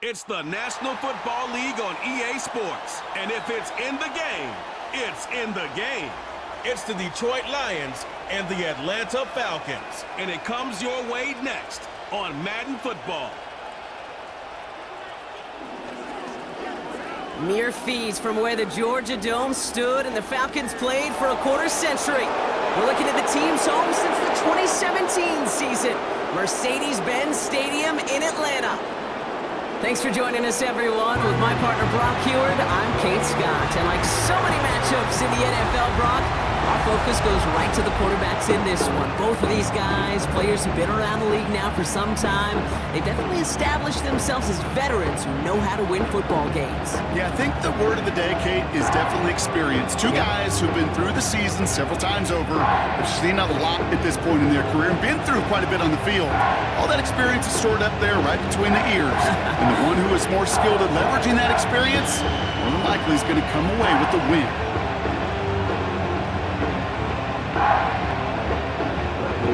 It's the National Football League on EA Sports. And if it's in the game, it's in the game. It's the Detroit Lions and the Atlanta Falcons. And it comes your way next on Madden Football. Mere feet from where the Georgia Dome stood and the Falcons played for a quarter century. We're looking at the team's home since the 2017 season, Mercedes-Benz Stadium in Atlanta. Thanks for joining us, everyone. With my partner, Brock Heward, I'm Kate Scott. And like so many matchups in the NFL, Brock, our focus goes right to the quarterbacks in this one. Both of these guys, players who've been around the league now for some time, they've definitely established themselves as veterans who know how to win football games. Yeah, I think the word of the day, Kate, is definitely experience. Two guys who've been through the season several times over, have seen a lot at this point in their career, and been through quite a bit on the field. All that experience is stored up there right between the ears. And the one who is more skilled at leveraging that experience, more than likely is going to come away with the win.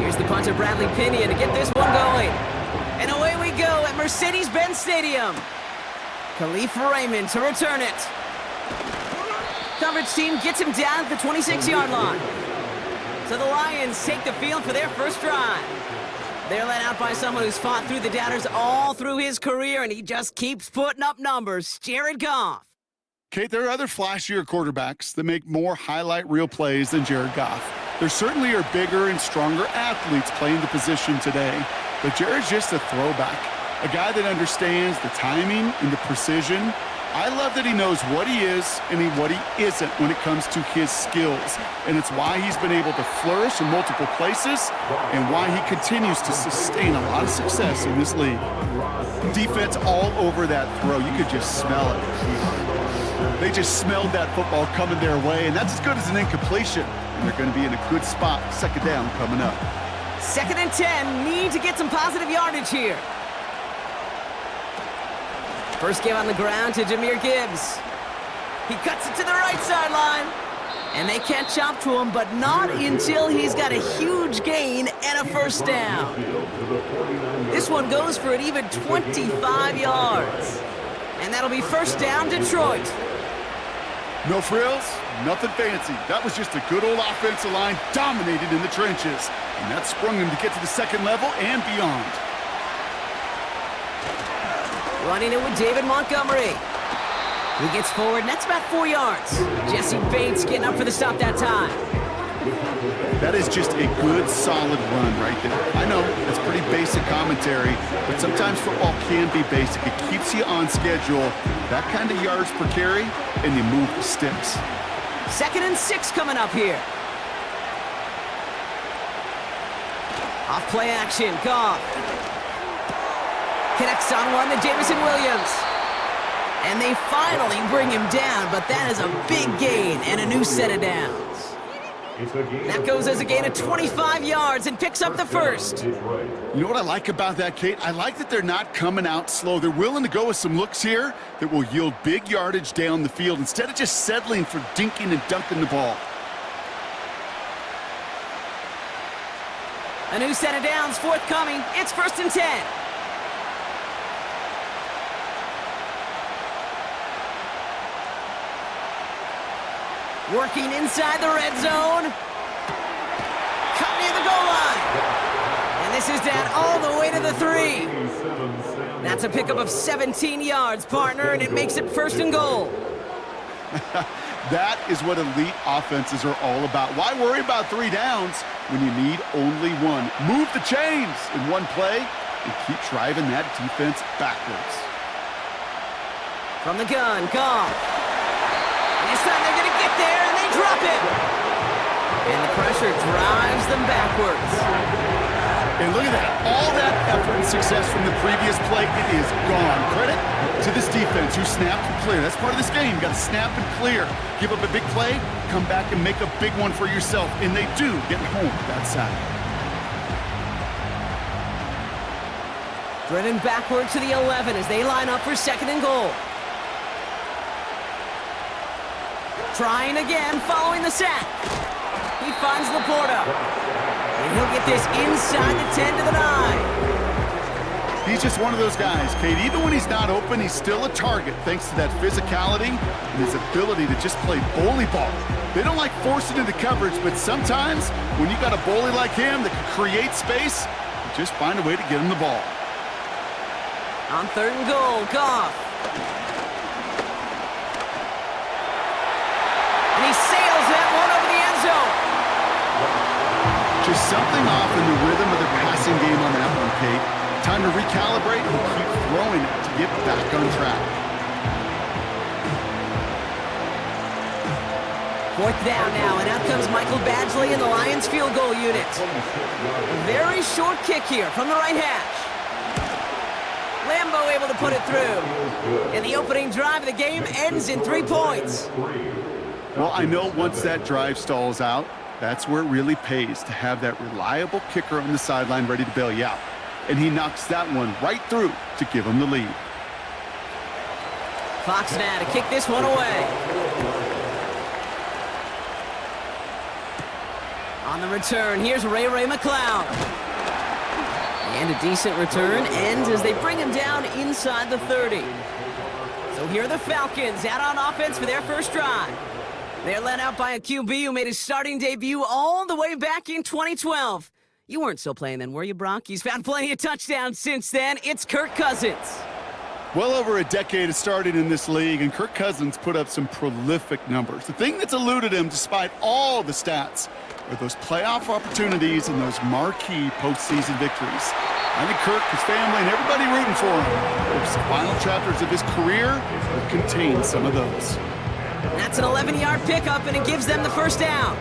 Here's the punter, Bradley Pinion, to get this one going. And away we go at Mercedes-Benz Stadium. Khalif Raymond to return it. Coverage team gets him down at the 26-yard line. So the Lions take the field for their first drive. They're led out by someone who's fought through the doubters all through his career, and he just keeps putting up numbers. Jared Goff. Kate, there are other flashier quarterbacks that make more highlight reel plays than Jared Goff. There certainly are bigger and stronger athletes playing the position today, but Jared's just a throwback, a guy that understands the timing and the precision. I love that he knows what he is and what he isn't when it comes to his skills, and it's why he's been able to flourish in multiple places and why he continues to sustain a lot of success in this league. Defense all over that throw. You could just smell it. They just smelled that football coming their way, and that's as good as an incompletion. And they're going to be in a good spot. Second down coming up. 2nd and 10. Need to get some positive yardage here. First give on the ground to Jahmyr Gibbs. He cuts it to the right sideline. And they can't chop to him, but not until he's got a huge gain and a first down. This one goes for an even 25 yards. And that'll be first down, Detroit. No frills, nothing fancy. That was just a good old offensive line dominated in the trenches. And that sprung him to get to the second level and beyond. Running it with David Montgomery. He gets forward, and that's about 4 yards. Jesse Bates getting up for the stop that time. That is just a good, solid run right there. I know, it's pretty basic commentary, but sometimes football can be basic. It keeps you on schedule. That kind of yards per carry, and you move the sticks. 2nd and 6 coming up here. Off play action, Goff. Connects on one to Jameson Williams. And they finally bring him down, but that is a big gain and a new set of downs. That goes as a gain of 25 yards and picks up the first. You know what I like about that, Kate? I like that they're not coming out slow. They're willing to go with some looks here that will yield big yardage down the field instead of just settling for dinking and dunking the ball. A new set of downs forthcoming. It's 1st and 10. Working inside the red zone. Cut near the goal line. And this is down all the way to the 3. That's a pickup of 17 yards, partner, and it makes it 1st and goal. That is what elite offenses are all about. Why worry about 3 downs when you need only 1? Move the chains in one play and keep driving that defense backwards. From the gun, Goff. This time they're going to get there, and they drop it. And the pressure drives them backwards. And look at that. All that effort and success from the previous play, it is gone. Credit to this defense who snapped and clear. That's part of this game. You got to snap and clear. Give up a big play, come back and make a big one for yourself. And they do get home that side. Driven backward to the 11 as they line up for 2nd and goal. Trying again, following the sack. He finds Laporta. And he'll get this inside the 10 to the 9. He's just one of those guys, Kate. Even when he's not open, he's still a target thanks to that physicality and his ability to just play bully ball. They don't like forcing into coverage, but sometimes when you got a bully like him that can create space, you just find a way to get him the ball. On 3rd and goal, Goff. And he sails that one over the end zone. Just something off in the rhythm of the passing game on that one, Kate. Time to recalibrate and keep throwing it to get back on track. 4th down now, and out comes Michael Badgley in the Lions field goal unit. A very short kick here from the right hash. Lambo able to put it through. And the opening drive of the game ends in 3 points. Well, I know once that drive stalls out, that's where it really pays to have that reliable kicker on the sideline ready to bail you out. And he knocks that one right through to give him the lead. Fox now to kick this one away. On the return, here's Ray McCloud. And a decent return ends as they bring him down inside the 30. So here are the Falcons out on offense for their first drive. They're led out by a QB who made his starting debut all the way back in 2012. You weren't still playing then, were you, Brock? He's found plenty of touchdowns since then. It's Kirk Cousins. Well over a decade has started in this league, and Kirk Cousins put up some prolific numbers. The thing that's eluded him, despite all the stats, are those playoff opportunities and those marquee postseason victories. I think Kirk, his family, and everybody rooting for him. Those final chapters of his career will contain some of those. That's an 11-yard pickup, and it gives them the first down.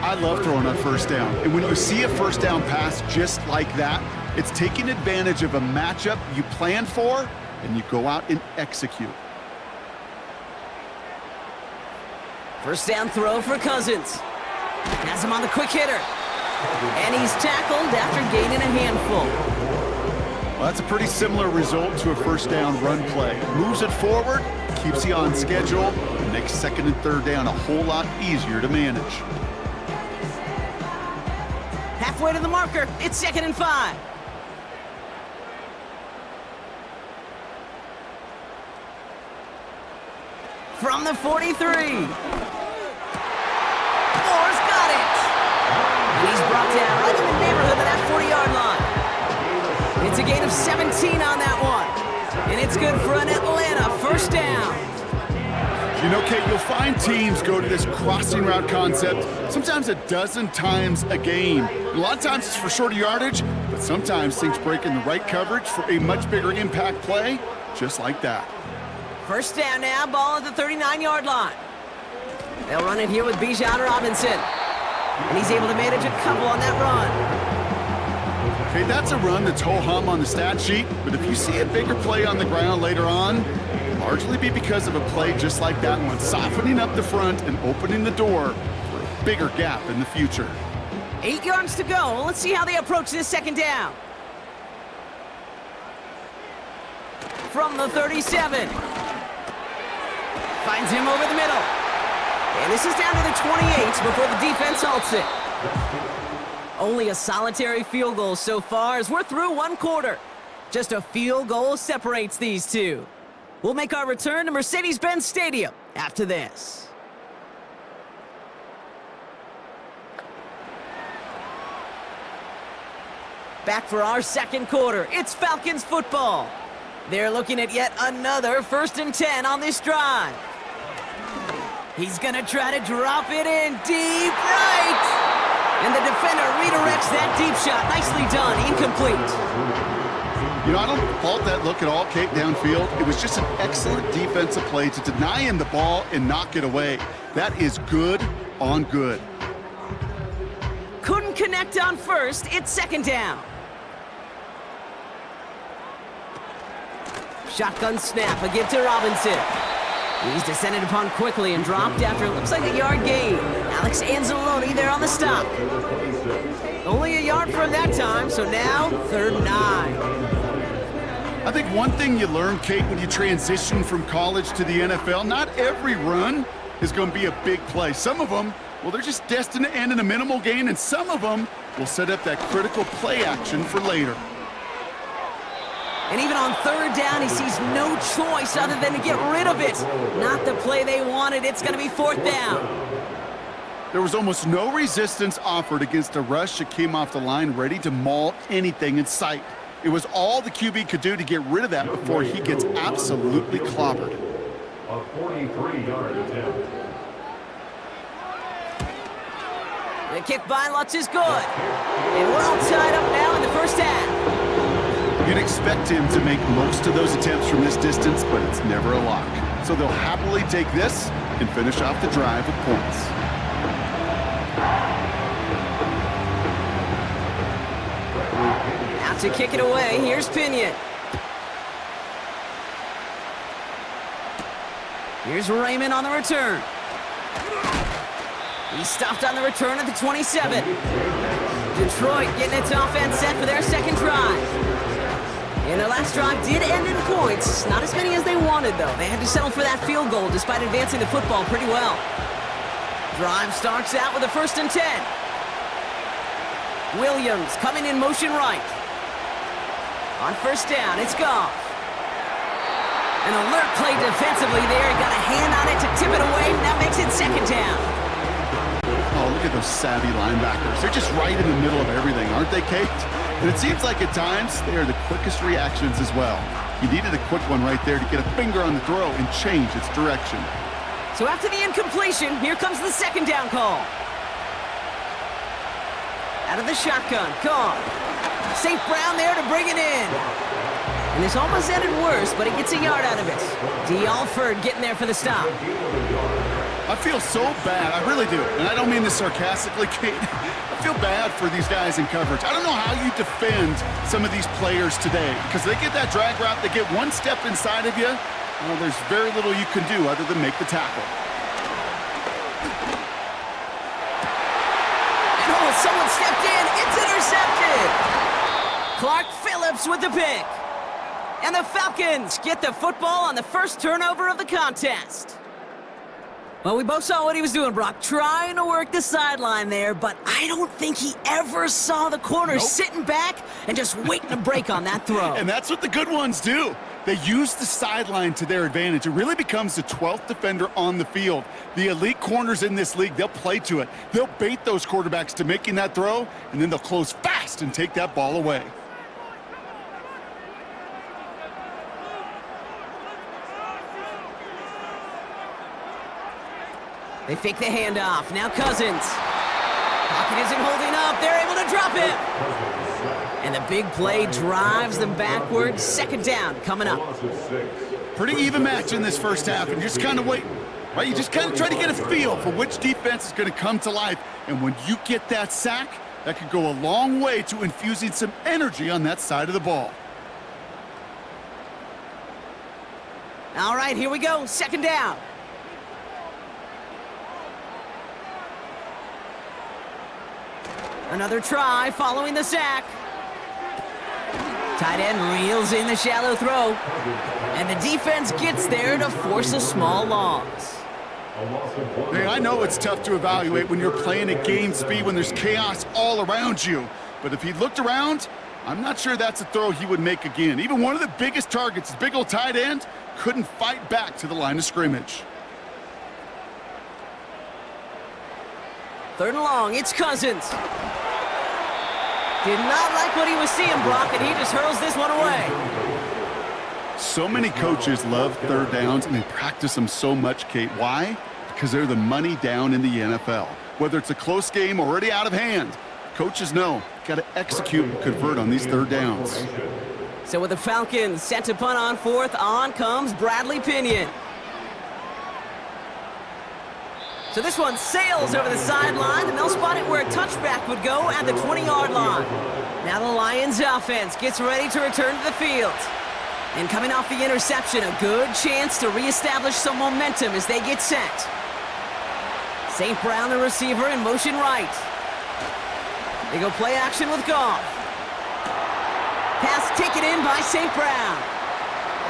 I love throwing on first down. And when you see a first down pass just like that, it's taking advantage of a matchup you planned for, and you go out and execute. First down throw for Cousins. Has him on the quick hitter. And he's tackled after gaining a handful. Well, that's a pretty similar result to a first down run play. Moves it forward, keeps you on schedule, and makes 2nd and 3rd down a whole lot easier to manage. Halfway to the marker, it's 2nd and 5. From the 43. Moore's got it. And he's brought down right in the neighborhood of that 40-yard line. It's a gain of 17 on that one. And it's good for an Atlanta first down. You know, Kate, you'll find teams go to this crossing route concept sometimes a dozen times a game. A lot of times it's for shorter yardage, but sometimes things break in the right coverage for a much bigger impact play, just like that. First down now, ball at the 39-yard line. They'll run it here with Bijan Robinson. And he's able to manage a couple on that run. Okay, that's a run that's ho-hum on the stat sheet, but if you see a bigger play on the ground later on, it'll largely be because of a play just like that one, softening up the front and opening the door for a bigger gap in the future. 8 yards to go. Let's see how they approach this 2nd down. From the 37. Finds him over the middle. And this is down to the 28 before the defense halts it. Only a solitary field goal so far as we're through 1 quarter. Just a field goal separates these two. We'll make our return to Mercedes-Benz Stadium after this. Back for our 2nd quarter. It's Falcons football. They're looking at yet another 1st and 10 on this drive. He's going to try to drop it in deep right. And the defender redirects that deep shot. Nicely done. Incomplete. You know, I don't fault that look at all, Kate, downfield. It was just an excellent defensive play to deny him the ball and knock it away. That is good on good. Couldn't connect on first. It's 2nd down. Shotgun snap, a give to Robinson. He's descended upon quickly and dropped after it looks like a yard gain. Alex Anzalone there on the stop. Only a yard from that time, so now 3rd and 9. I think one thing you learn, Kate, when you transition from college to the NFL, not every run is going to be a big play. Some of them, well, they're just destined to end in a minimal gain, and some of them will set up that critical play action for later. And even on third down, he sees no choice other than to get rid of it. Not the play they wanted. It's going to be fourth down. There was almost no resistance offered against a rush that came off the line ready to maul anything in sight. It was all the QB could do to get rid of that before he gets absolutely clobbered. A 43-yard attempt. The kick by Lutz is good. And we're all tied up now in the first half. You'd expect him to make most of those attempts from this distance, but it's never a lock. So they'll happily take this and finish off the drive with points. Out to kick it away, here's Pinion. Here's Raymond on the return. He stopped on the return at the 27. Detroit getting its offense set for their second drive. And their last drive did end in points. Not as many as they wanted, though. They had to settle for that field goal despite advancing the football pretty well. Drive starts out with a 1st and 10. Williams coming in motion right. On 1st down, it's Goff. An alert play defensively there. He got a hand on it to tip it away. That makes it 2nd down. Oh, look at those savvy linebackers. They're just right in the middle of everything, aren't they, Kate? And it seems like at times they are the quickest reactions as well. He needed a quick one right there to get a finger on the throw and change its direction. So after the incompletion, here comes the 2nd down call. Out of the shotgun, Goff. St. Brown there to bring it in. And this almost ended worse, but he gets a yard out of it. D. Alford getting there for the stop. I feel so bad, I really do. And I don't mean this sarcastically, Kate. I feel bad for these guys in coverage. I don't know how you defend some of these players today because they get that drag route, they get one step inside of you. Well, there's very little you can do other than make the tackle. And oh, someone stepped in. It's intercepted. Clark Phillips with the pick. And the Falcons get the football on the first turnover of the contest. Well, we both saw what he was doing, Brock, trying to work the sideline there, but I don't think he ever saw the corner sitting back and just waiting to break on that throw. And that's what the good ones do. They use the sideline to their advantage. It really becomes the 12th defender on the field. The elite corners in this league, they'll play to it. They'll bait those quarterbacks to making that throw, and then they'll close fast and take that ball away. They fake the handoff. Now Cousins. Pocket isn't holding up. They're able to drop it. And the big play drives them backwards. 2nd down coming up. Pretty even match in this first half, and you're just kind of waiting. Right? You just kind of try to get a feel for which defense is going to come to life. And when you get that sack, that could go a long way to infusing some energy on that side of the ball. All right, here we go. 2nd down. Another try following the sack. Tight end reels in the shallow throw. And the defense gets there to force a small loss. Hey, I know it's tough to evaluate when you're playing at game speed when there's chaos all around you. But if he looked around, I'm not sure that's a throw he would make again. Even one of the biggest targets, his big old tight end, couldn't fight back to the line of scrimmage. 3rd and long, it's Cousins. Did not like what he was seeing, Brock, and he just hurls this one away. So many coaches love 3rd downs, and they practice them so much, Kate. Why? Because they're the money down in the NFL. Whether it's a close game already out of hand, coaches know, got to execute and convert on these 3rd downs. So with the Falcons set to punt on 4th, on comes Bradley Pinion. So this one sails over the sideline, and they'll spot it where a touchback would go at the 20-yard line. Now the Lions offense gets ready to return to the field. And coming off the interception, a good chance to reestablish some momentum as they get set. St. Brown, the receiver, in motion right. They go play action with Goff. Pass taken in by St. Brown.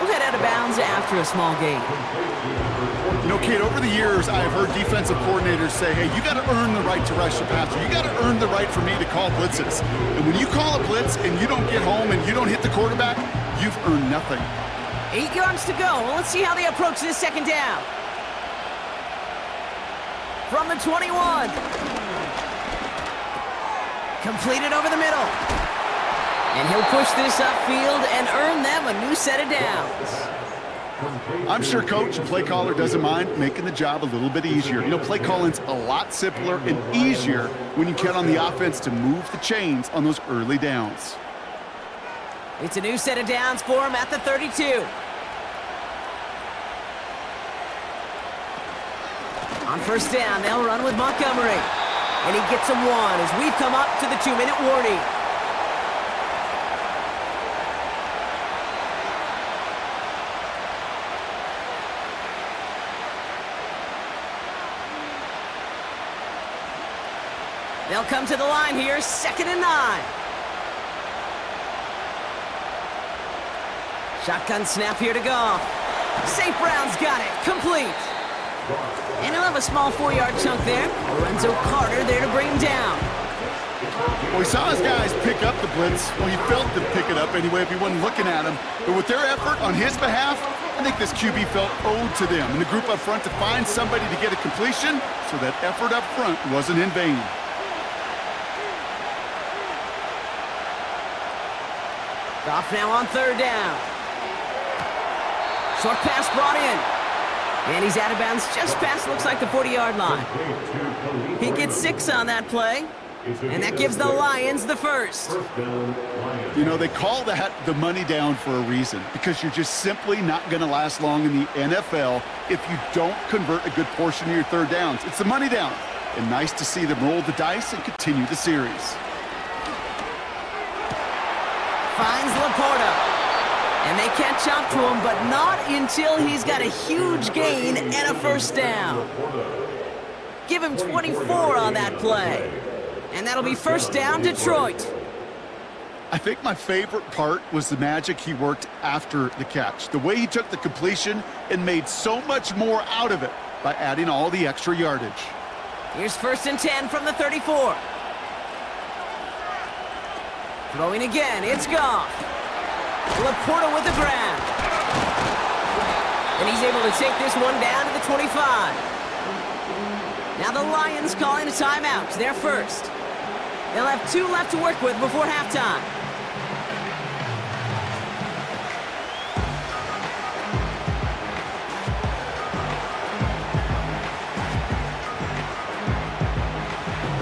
We'll head out of bounds after a small gain. You know, Kate, over the years, I've heard defensive coordinators say, hey, you got to earn the right to rush the passer. You got to earn the right for me to call blitzes. And when you call a blitz and you don't get home and you don't hit the quarterback, you've earned nothing. 8 yards to go. Well, let's see how they approach this second down. From the 21. Completed over the middle. And he'll push this upfield and earn them a new set of downs. I'm sure coach and play caller doesn't mind making the job a little bit easier. You know, play calling's a lot simpler and easier when you count on the offense to move the chains on those early downs. It's a new set of downs for him at the 32. On first down, they'll run with Montgomery. And he gets him one as we've come up to the 2-minute warning. They'll come to the line here, 2nd and 9. Shotgun snap here to Goff. St. Brown's got it, complete. And he'll have a small 4-yard chunk there. Lorenzo Carter there to bring him down. Well, we saw his guys pick up the blitz. Well, he felt them pick it up anyway if he wasn't looking at him. But with their effort on his behalf, I think this QB felt owed to them and the group up front to find somebody to get a completion, so that effort up front wasn't in vain. Goff now on 3rd down. Short pass brought in. And he's out of bounds just past, looks like, the 40-yard line. He gets 6 on that play. And that gives the Lions the first. You know, they call that the money down for a reason, because you're just simply not going to last long in the NFL if you don't convert a good portion of your 3rd downs. It's the money down. And nice to see them roll the dice and continue the series. Finds Laporta. And they catch up to him, but not until he's got a huge gain and a first down. Give him 24 on that play. And that'll be first down, Detroit. I think my favorite part was the magic he worked after the catch. The way he took the completion and made so much more out of it by adding all the extra yardage. Here's 1st and 10 from the 34. Throwing again, it's Goff. Laporta with the grab. And he's able to take this one down to the 25. Now the Lions calling a timeout. They're first. They'll have 2 left to work with before halftime.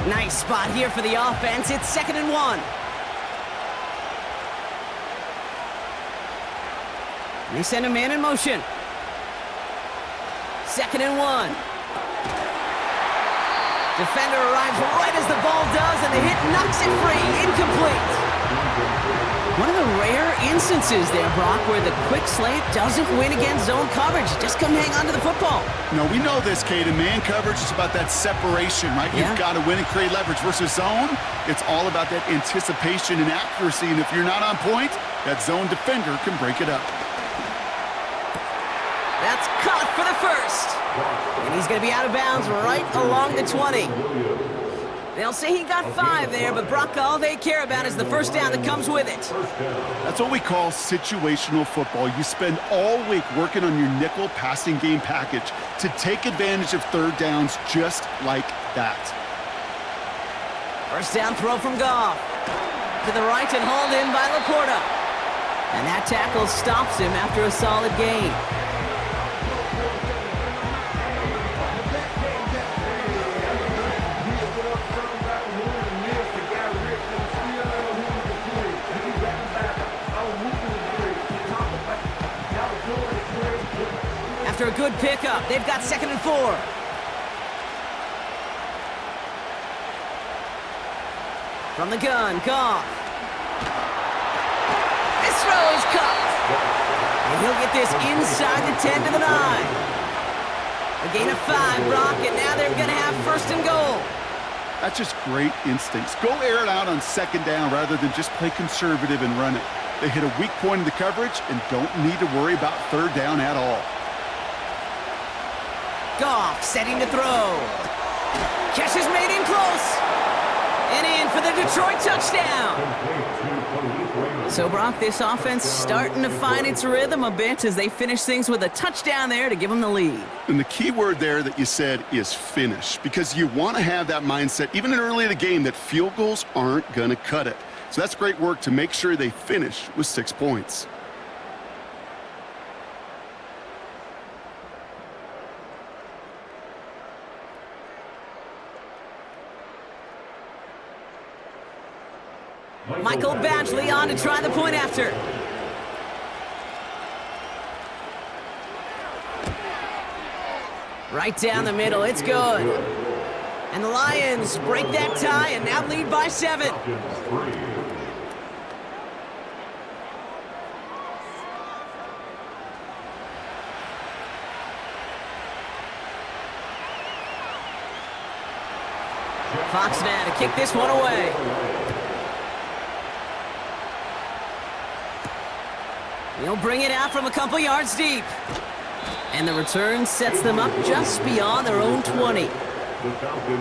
Nice spot here for the offense. It's 2nd and 1. They send a man in motion. 2nd and 1. Defender arrives right as the ball does, and the hit knocks it free. Incomplete. One of the rare instances there, Brock, where the quick slant doesn't win against zone coverage. Just come hang on to the football. No, we know this, Kate. In man coverage, it's about that separation, right? Yeah. You've got to win and create leverage versus zone. It's all about that anticipation and accuracy, and if you're not on point, that zone defender can break it up. That's caught for the first. And he's going to be out of bounds right along the 20. They'll say he got 5 there, but Brock, all they care about is the first down that comes with it. That's what we call situational football. You spend all week working on your nickel passing game package to take advantage of 3rd downs just like that. First down throw from Goff. To the right and hauled in by Laporta. And that tackle stops him after a solid gain. After a good pickup, they've got 2nd and 4. From the gun, Goff. This throw is caught. And he'll get this inside the 10 to the 9. A gain of 5, Brock, and now they're going to have 1st and goal. That's just great instincts. Go air it out on 2nd down rather than just play conservative and run it. They hit a weak point in the coverage and don't need to worry about 3rd down at all. Goff setting to throw. Catch is made in close. And in for the Detroit touchdown. So, Brock, this offense starting to find its rhythm a bit as they finish things with a touchdown there to give them the lead. And the key word there that you said is finish, because you want to have that mindset, even early in the game, that field goals aren't going to cut it. So that's great work to make sure they finish with 6 points. Michael Badgley on to try the point after. Right down the middle, it's good. And the Lions break that tie and now lead by 7. Fox now to kick this one away. He'll bring it out from a couple yards deep. And the return sets them up just beyond their own 20.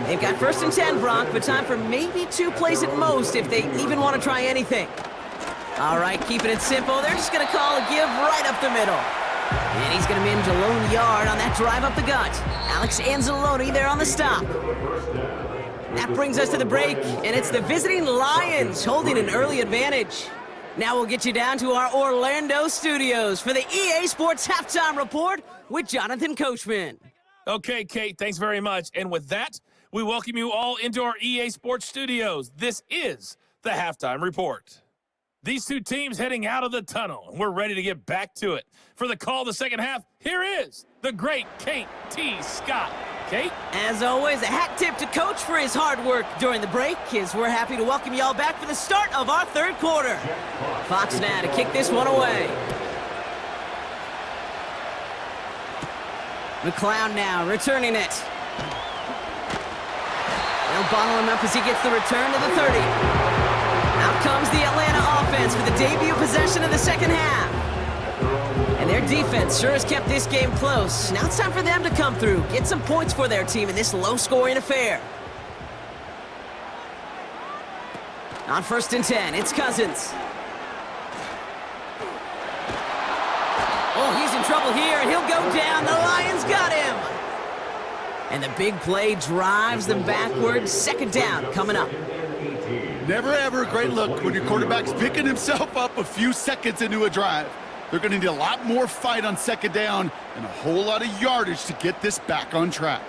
They've got 1st and 10, Brock, but time for maybe 2 plays at most if they even want to try anything. All right, keeping it simple. They're just going to call a give right up the middle. And he's going to manage a lone yard on that drive up the gut. Alex Anzalone there on the stop. That brings us to the break, and it's the visiting Lions holding an early advantage. Now we'll get you down to our Orlando studios for the EA Sports Halftime Report with Jonathan Coachman. Okay, Kate, thanks very much. And with that, we welcome you all into our EA Sports studios. This is the Halftime Report. These two teams heading out of the tunnel, and we're ready to get back to it. For the call of the second half, here is the great Kate T. Scott. Kate? As always, a hat tip to Coach for his hard work during the break, as we're happy to welcome y'all back for the start of our 3rd quarter. Fox now to kick this one away. McLeod now returning it. They'll bottle him up as he gets the return to the 30. Out comes the Atlanta offense for the debut possession of the second half. And their defense sure has kept this game close. Now it's time for them to come through, get some points for their team in this low-scoring affair. On 1st and 10, it's Cousins. Oh, he's in trouble here, and he'll go down. The Lions got him. And the big play drives them backwards. 2nd down coming up. Never ever a great look when your quarterback's picking himself up a few seconds into a drive. They're going to need a lot more fight on 2nd down and a whole lot of yardage to get this back on track.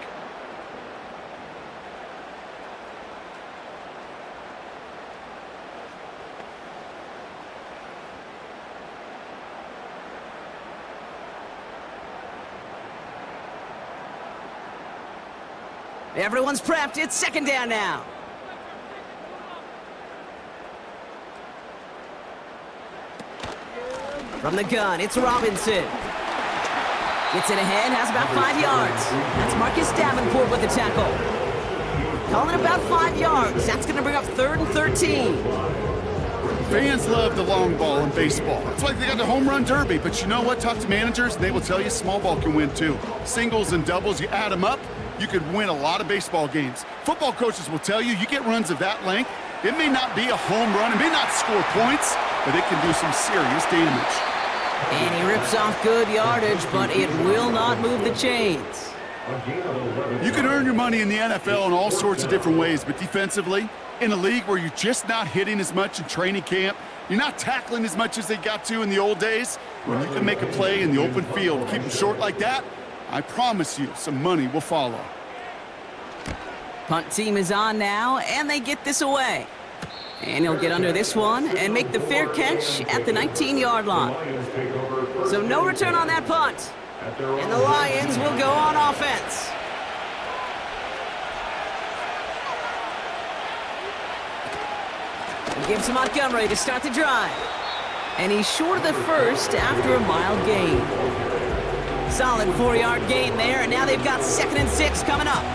Everyone's prepped. It's 2nd down now. From the gun, it's Robinson. Gets it ahead, has about 5 yards. That's Marcus Davenport with the tackle. Calling about 5 yards. That's going to bring up 3rd and 13. Fans love the long ball in baseball. That's why they got the home run derby. But you know what? Talk to managers, and they will tell you small ball can win too. Singles and doubles, you add them up, you could win a lot of baseball games. Football coaches will tell you, you get runs of that length, it may not be a home run, it may not score points, but it can do some serious damage. And he rips off good yardage, but it will not move the chains. You can earn your money in the NFL in all sorts of different ways, but defensively, in a league where you're just not hitting as much in training camp, you're not tackling as much as they got to in the old days, when you can make a play in the open field, keep them short like that, I promise you some money will follow. Punt team is on now, and they get this away. And he'll get under this one and make the fair catch at the 19-yard line. So no return on that punt. And the Lions will go on offense. He gives to Montgomery to start the drive. And he's short of the first after a mild gain. Solid 4-yard gain there, and now they've got 2nd and 6 coming up.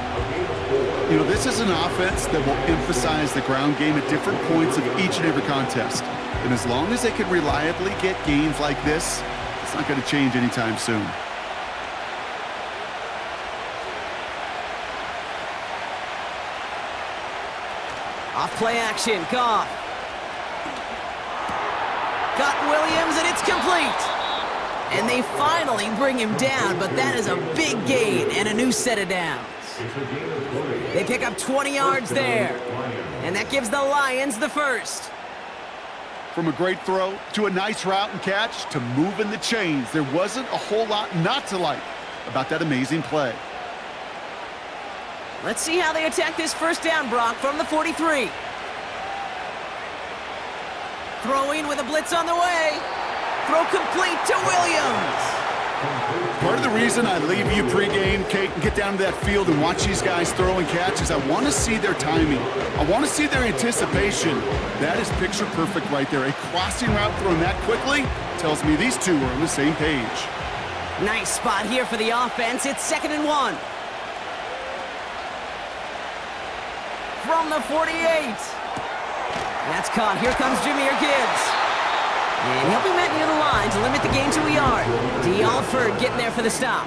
You know, this is an offense that will emphasize the ground game at different points of each and every contest. And as long as they can reliably get gains like this, it's not going to change anytime soon. Off play action, Goff. Got Williams, and it's complete. And they finally bring him down, but that is a big gain and a new set of downs. They pick up 20 yards there, and that gives the Lions the first. From a great throw to a nice route and catch to moving the chains, there wasn't a whole lot not to like about that amazing play. Let's see how they attack this first down, Brock, from the 43. Throwing with a blitz on the way. Throw complete to Williams. Part of the reason I leave you pregame, Kate, and get down to that field and watch these guys throw and catch is I want to see their timing. I want to see their anticipation. That is picture perfect right there. A crossing route thrown that quickly tells me these two are on the same page. Nice spot here for the offense. It's 2nd and 1. From the 48. That's caught. Here comes Jahmyr Gibbs. And he'll be met near the line to limit the gain to a yard. D. Alford getting there for the stop.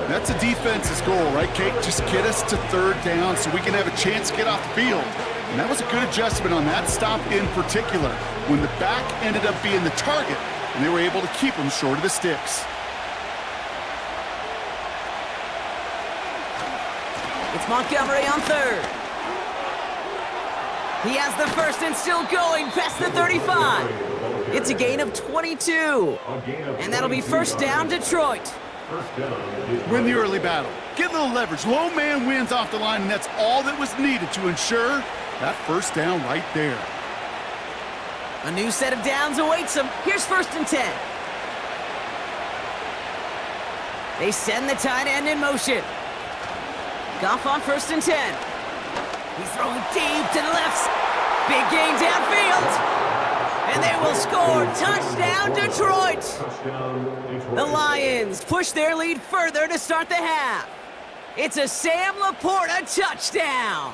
That's a defense's goal, right, Kate? Just get us to 3rd down so we can have a chance to get off the field. And that was a good adjustment on that stop in particular, when the back ended up being the target, and they were able to keep him short of the sticks. It's Montgomery on 3rd. He has the first and still going past the 35. It's a gain of 22. And that'll be first down, Detroit. Win the early battle. Get a little leverage. Low man wins off the line, and that's all that was needed to ensure that first down right there. A new set of downs awaits them. Here's 1st and 10. They send the tight end in motion. Goff on 1st and 10. He's throwing deep to the left. Big gain downfield. And they will score. Touchdown, Detroit. The Lions push their lead further to start the half. It's a Sam Laporta touchdown.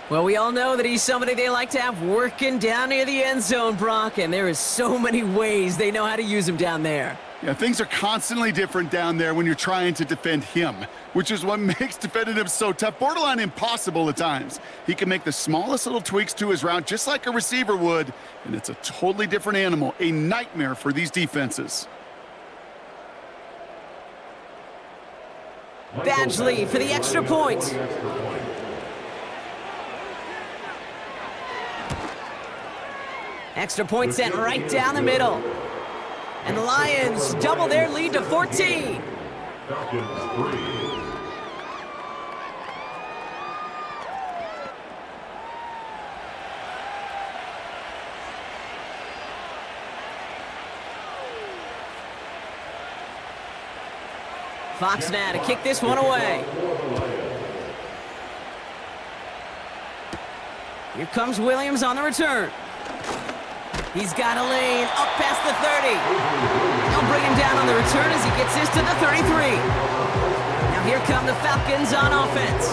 Well, we all know that he's somebody they like to have working down near the end zone, Brock, and there is so many ways they know how to use him down there. Yeah, things are constantly different down there when you're trying to defend him, which is what makes defending him so tough, borderline impossible at times. He can make the smallest little tweaks to his route just like a receiver would, and it's a totally different animal, a nightmare for these defenses. Badgley for the extra point. Extra point sent right down the middle. And the Lions double their lead to 14. Falcons 3. Fox now to kick this one away. Here comes Williams on the return. He's got a lane up past the 30. They'll bring him down on the return as he gets this to the 33. Now here come the Falcons on offense.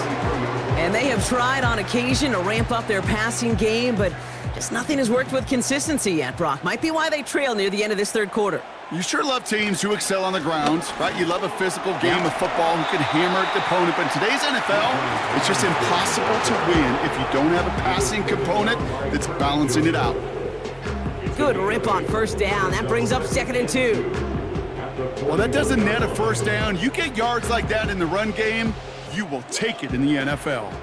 And they have tried on occasion to ramp up their passing game, but just nothing has worked with consistency yet, Brock. Might be why they trail near the end of this 3rd quarter. You sure love teams who excel on the ground, right? You love a physical game of football who can hammer at the opponent, but in today's NFL, it's just impossible to win if you don't have a passing component that's balancing it out. Good rip on 1st down. That brings up 2nd and 2. Well, that doesn't net a 1st down. You get yards like that in the run game, you will take it in the NFL.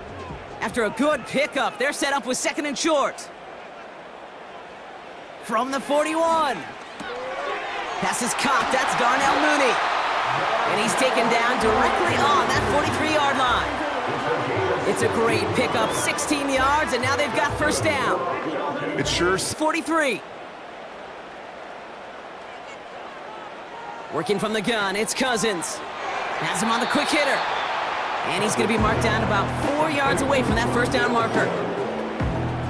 After a good pickup, they're set up with 2nd and short. From the 41. Pass is caught. That's Darnell Mooney. And he's taken down directly on that 43-yard line. It's a great pickup, 16 yards, and now they've got 1st down. It's sure 43. Working from the gun, it's Cousins. Has him on the quick hitter. And he's going to be marked down about 4 yards away from that 1st down marker.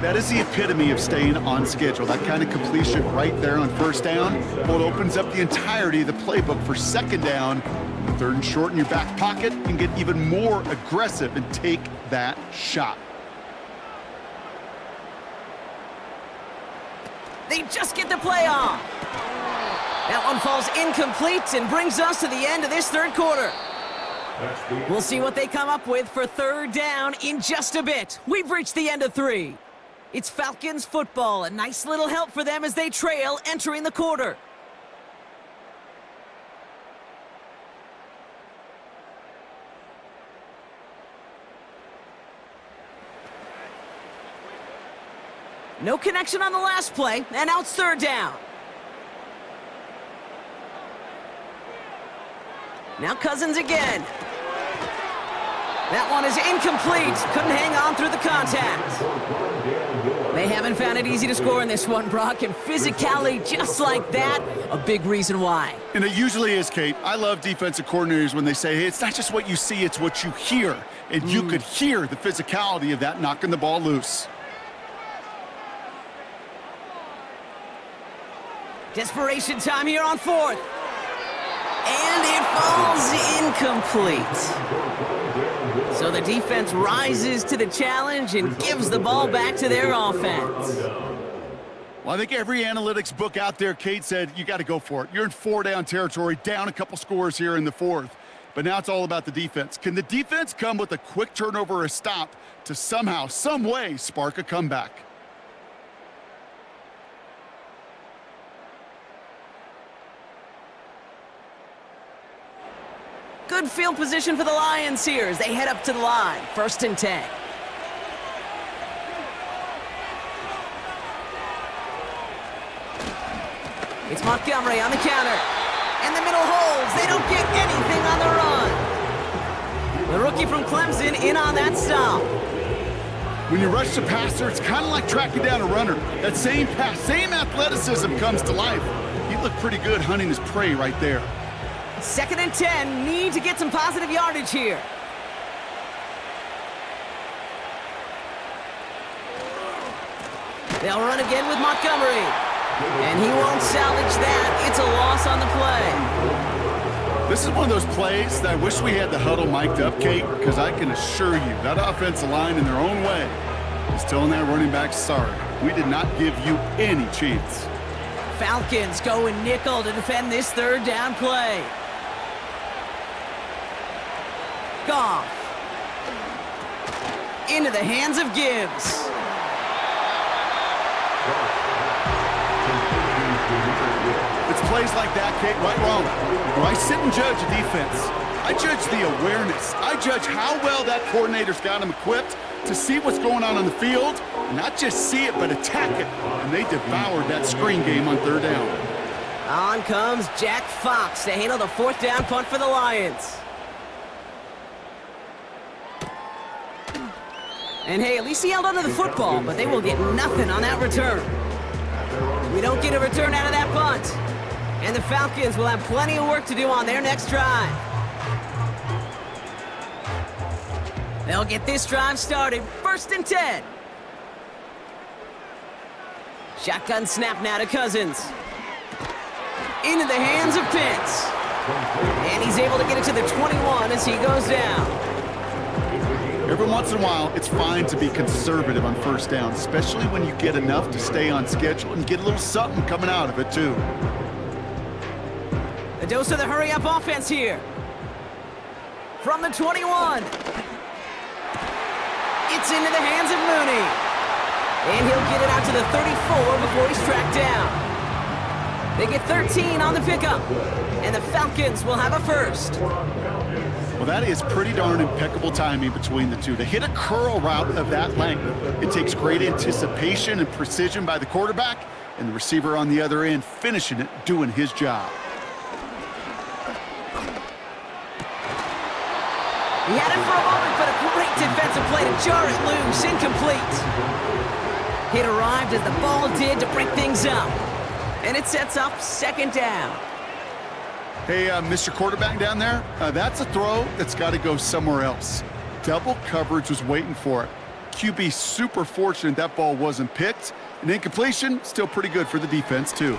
That is the epitome of staying on schedule. That kind of completion right there on 1st down. Well, it opens up the entirety of the playbook for 2nd down. 3rd and short in your back pocket, you can get even more aggressive and take that shot. They just get the play off. That one falls incomplete and brings us to the end of this 3rd quarter. We'll see what they come up with for third down in just a bit. We've reached the end of 3. It's Falcons football, a nice little help for them as they trail entering the quarter. No connection on the last play, and now it's third down. Now Cousins again. That one is incomplete. Couldn't hang on through the contact. They haven't found it easy to score in this one, Brock, and physicality just like that, a big reason why. And it usually is, Kate. I love defensive coordinators when they say, hey, it's not just what you see, it's what you hear. And you could hear the physicality of that knocking the ball loose. Desperation time here on 4th. And it falls incomplete. So the defense rises to the challenge and gives the ball back to their offense. Well, I think every analytics book out there, Kate, said you got to go for it. You're in 4-down territory, down a couple scores here in the 4th. But now it's all about the defense. Can the defense come with a quick turnover or a stop to somehow, some way, spark a comeback? Good field position for the Lions here as they head up to the line. 1st and 10. It's Montgomery on the counter. And the middle holds. They don't get anything on the run. The rookie from Clemson in on that stop. When you rush the passer, it's kind of like tracking down a runner. That same pass, same athleticism comes to life. He looked pretty good hunting his prey right there. 2nd and 10, need to get some positive yardage here. They'll run again with Montgomery. And he won't salvage that. It's a loss on the play. This is one of those plays that I wish we had the huddle mic'd up, Kate, because I can assure you that offensive line in their own way is telling that running back, sorry, we did not give you any chance. Falcons go in nickel to defend this third down play. Goff. Into the hands of Gibbs. It's plays like that, Kate, right wrong. When I sit and judge a defense, I judge the awareness. I judge how well that coordinator's got them equipped to see what's going on the field, not just see it, but attack it. And they devoured that screen game on third down. On comes Jack Fox to handle the 4th down punt for the Lions. And hey, at least he held onto the football, but they will get nothing on that return. We don't get a return out of that punt. And the Falcons will have plenty of work to do on their next drive. They'll get this drive started. 1st and 10. Shotgun snap now to Cousins. Into the hands of Pitts. And he's able to get it to the 21 as he goes down. Every once in a while, it's fine to be conservative on 1st down, especially when you get enough to stay on schedule and get a little something coming out of it, too. A dose of the hurry-up offense here. From the 21. It's into the hands of Mooney. And he'll get it out to the 34 before he's tracked down. They get 13 on the pickup. And the Falcons will have a first. Well, that is pretty darn impeccable timing between the two. To hit a curl route of that length, it takes great anticipation and precision by the quarterback, and the receiver on the other end finishing it, doing his job. He had it for a moment, but a great defensive play to jar it loose, incomplete. It arrived as the ball did to break things up, and it sets up 2nd down. Hey, Mr. Quarterback down there, that's a throw that's got to go somewhere else. Double coverage was waiting for it. QB super fortunate that ball wasn't picked. And incompletion, still pretty good for the defense, too.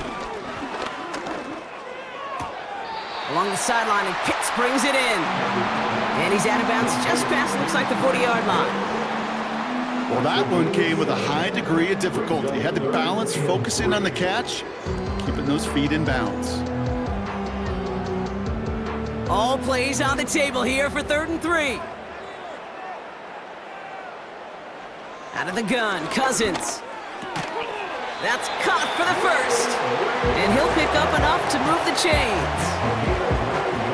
Along the sideline, and Pitts brings it in. And he's out of bounds just past, looks like the 40-yard line. Well, that one came with a high degree of difficulty. He had to balance, focusing on the catch, keeping those feet in bounds. All plays on the table here for 3rd and 3. Out of the gun, Cousins. That's caught for the first. And he'll pick up enough to move the chains.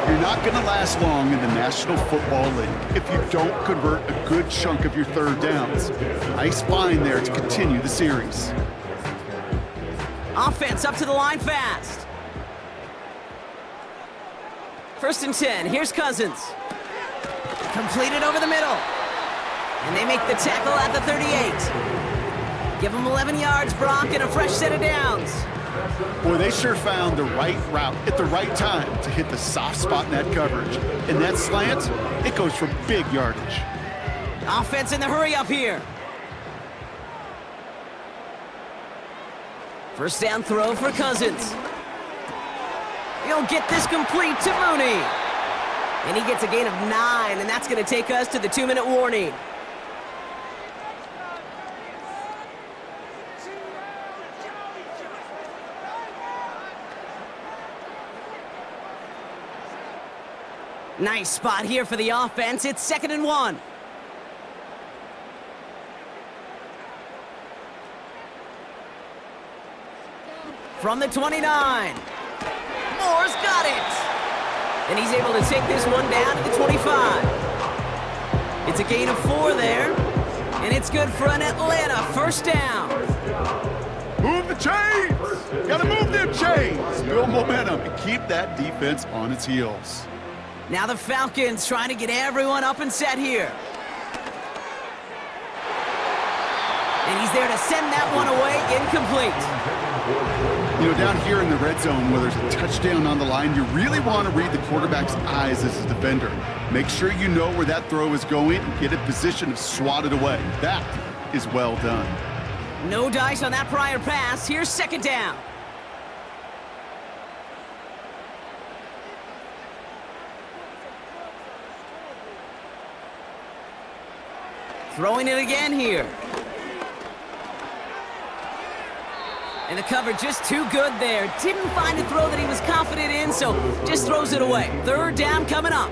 You're not going to last long in the National Football League if you don't convert a good chunk of your 3rd downs. Nice find there to continue the series. Offense up to the line fast. 1st and 10, here's Cousins. Completed over the middle. And they make the tackle at the 38. Give them 11 yards, Brock, and a fresh set of downs. Boy, they sure found the right route at the right time to hit the soft spot in that coverage. And that slant, it goes for big yardage. Offense in the hurry up here. 1st down throw for Cousins. He'll get this complete to Mooney. And he gets a gain of 9, and that's going to take us to the 2-minute warning. Nice spot here for the offense. It's 2nd and 1. From the 29. Moore's got it. And he's able to take this one down to the 25. It's a gain of 4 there. And it's good for an Atlanta 1st down. Move the chains! Gotta move them chains! Build momentum and keep that defense on its heels. Now the Falcons trying to get everyone up and set here. And he's there to send that one away, incomplete. You know, down here in the red zone where there's a touchdown on the line, you really want to read the quarterback's eyes as a defender. Make sure you know where that throw is going and get in position to swat it away. That is well done. No dice on that prior pass. Here's 2nd down. Throwing it again here. And the cover just too good there. Didn't find a throw that he was confident in, so just throws it away. 3rd down coming up.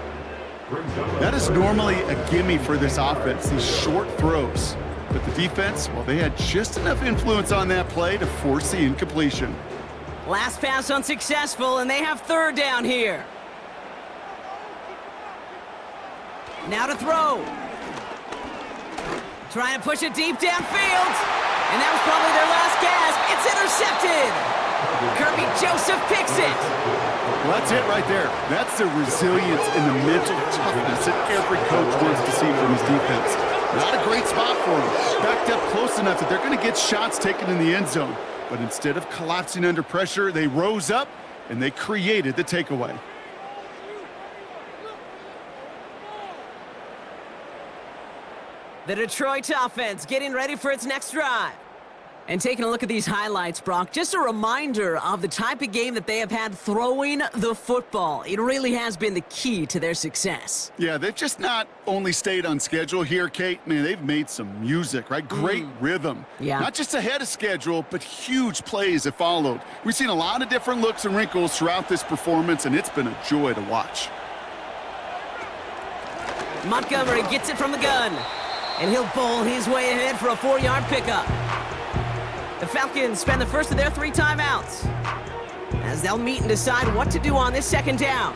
That is normally a gimme for this offense, these short throws. But the defense, well, they had just enough influence on that play to force the incompletion. Last pass unsuccessful, and they have 3rd down here. Now to throw. Trying to push it deep downfield. And that was probably their last gasp. It's intercepted. Kirby Joseph picks it. Well, that's it right there. That's the resilience and the mental toughness that every coach wants to see from his defense. Not a great spot for them. Backed up close enough that they're going to get shots taken in the end zone. But instead of collapsing under pressure, they rose up and they created the takeaway. The Detroit offense getting ready for its next drive. And taking a look at these highlights, Brock, just a reminder of the type of game that they have had throwing the football. It really has been the key to their success. Yeah, they've just not only stayed on schedule here, Kate. Man, they've made some music, right? Great rhythm. Yeah. Not just ahead of schedule, but huge plays have followed. We've seen a lot of different looks and wrinkles throughout this performance, and it's been a joy to watch. Montgomery gets it from the gun. And he'll bowl his way ahead for a 4-yard pickup. The Falcons spend the first of their 3 timeouts as they'll meet and decide what to do on this 2nd down.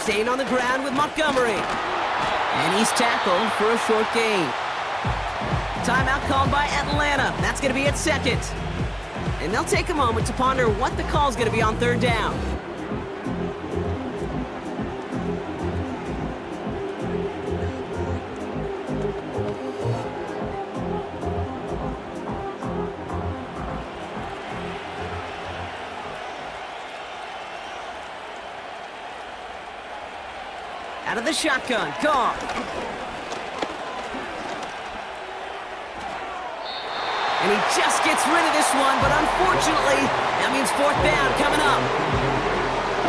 Staying on the ground with Montgomery. And he's tackled for a short gain. Timeout called by Atlanta. That's going to be at 2nd. And they'll take a moment to ponder what the call's going to be on 3rd down. Out of the shotgun, Goff. And he just gets rid of this one, but unfortunately, that means 4th down coming up.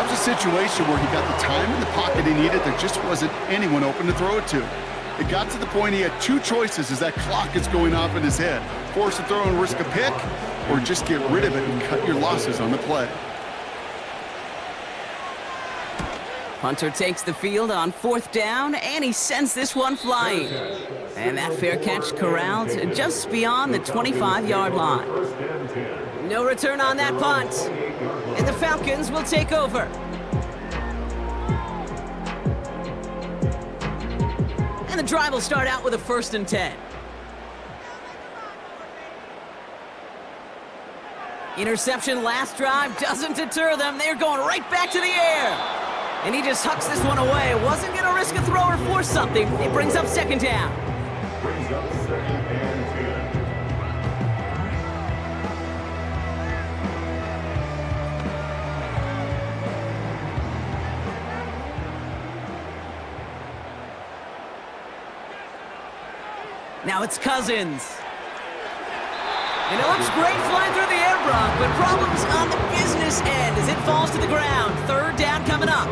That was a situation where he got the time in the pocket he needed. There just wasn't anyone open to throw it to. It got to the point he had two choices as that clock is going off in his head. Force to throw and risk a pick, or just get rid of it and cut your losses on the play. Hunter takes the field on 4th down, and he sends this one flying. And that fair catch corralled just beyond the 25-yard line. No return on that punt, and the Falcons will take over. And the drive will start out with a 1st and 10. Interception last drive doesn't deter them. They're going right back to the air. And he just hucks this one away. Wasn't going to risk a throw or force something. It brings up 2nd down. Brings up 2nd and 10. Now it's Cousins. And it looks great flying through the air, Brock, but problems on the business end as it falls to the ground. 3rd down coming up.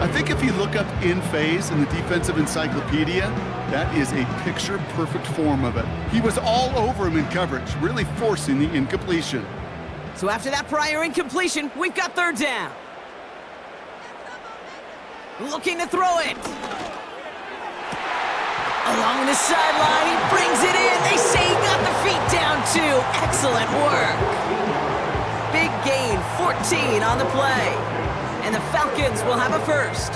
I think if you look up in phase in the defensive encyclopedia, that is a picture-perfect form of it. He was all over him in coverage, really forcing the incompletion. So after that prior incompletion, we've got 3rd down. Looking to throw it. Along the sideline, he brings it in. They say he got the feet down too. Excellent work. Big gain, 14 on the play. And the Falcons will have a 1st.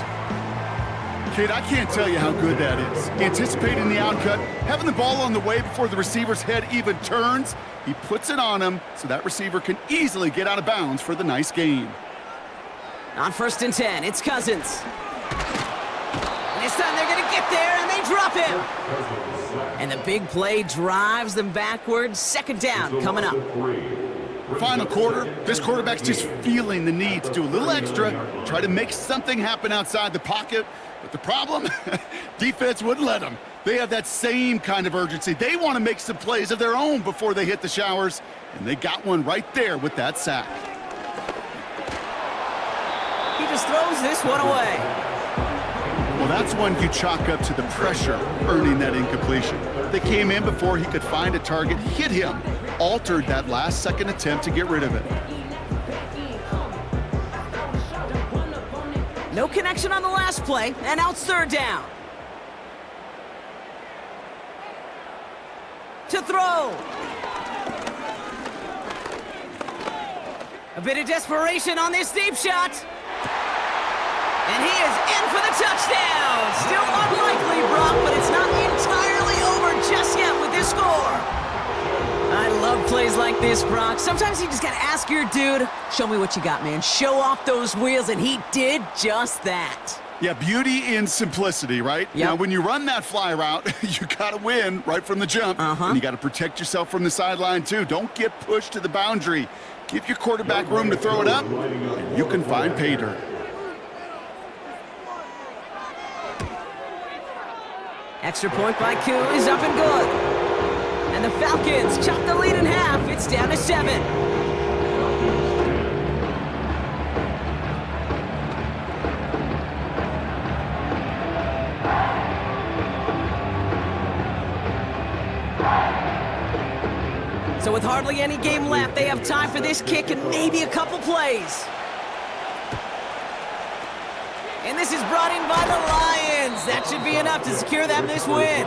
Kate, I can't tell you how good that is. Anticipating the outcut, having the ball on the way before the receiver's head even turns. He puts it on him so that receiver can easily get out of bounds for the nice gain. On 1st and 10, it's Cousins. And this time they're going to get there, and they drop him. And the big play drives them backwards. 2nd down coming up. Final quarter, this quarterback's just feeling the need to do a little extra, try to make something happen outside the pocket. But the problem, defense wouldn't let them. They have that same kind of urgency. They want to make some plays of their own before they hit the showers, and they got one right there with that sack. He just throws this one away. Well, that's one you chalk up to the pressure earning that incompletion. They came in before he could find a target, hit him, altered that last-second attempt to get rid of it. No connection on the last play, and now it's 3rd down. To throw. A bit of desperation on this deep shot. And he is in for the touchdown. Still unlikely, Brock, but it's not entirely over just yet with this score. I love plays like this, Brock. Sometimes you just got to ask your dude, show me what you got, man. Show off those wheels, and he did just that. Yeah, beauty in simplicity, right? Yep. Now, when you run that fly route, you got to win right from the jump. And you got to protect yourself from the sideline, too. Don't get pushed to the boundary. Give your quarterback room to throw it up, and you can find pay dirt. Extra point by Koo is up and good. And the Falcons chop the lead in half. It's down to 7. So with hardly any game left, they have time for this kick and maybe a couple plays. And this is brought in by the Lions. That should be enough to secure them this win.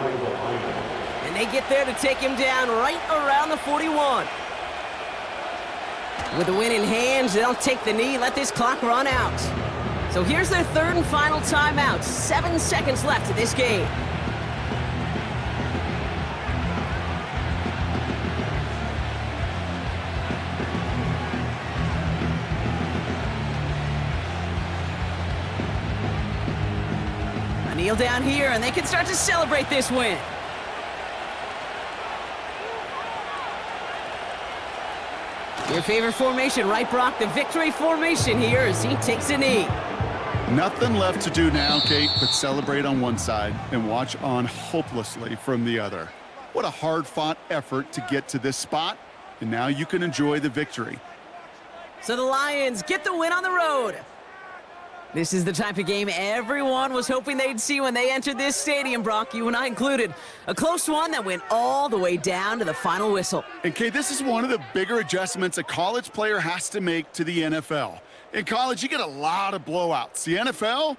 And they get there to take him down right around the 41. With the win in hand, they'll take the knee, let this clock run out. So here's their 3rd and final timeout. 7 seconds left in this game. Kneel down here, and they can start to celebrate this win. Your favorite formation, right, Brock? The victory formation here as he takes a knee. Nothing left to do now, Kate, but celebrate on one side and watch on hopelessly from the other. What a hard-fought effort to get to this spot, and now you can enjoy the victory. So the Lions get the win on the road. This is the type of game everyone was hoping they'd see when they entered this stadium, Brock, you and I included. A close one that went all the way down to the final whistle. And Kay, this is one of the bigger adjustments a college player has to make to the NFL. In college, you get a lot of blowouts. The NFL,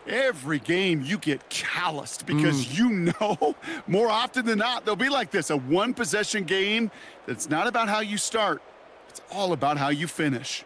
every game you get calloused because you know more often than not they'll be like this, a one-possession game that's not about how you start. It's all about how you finish.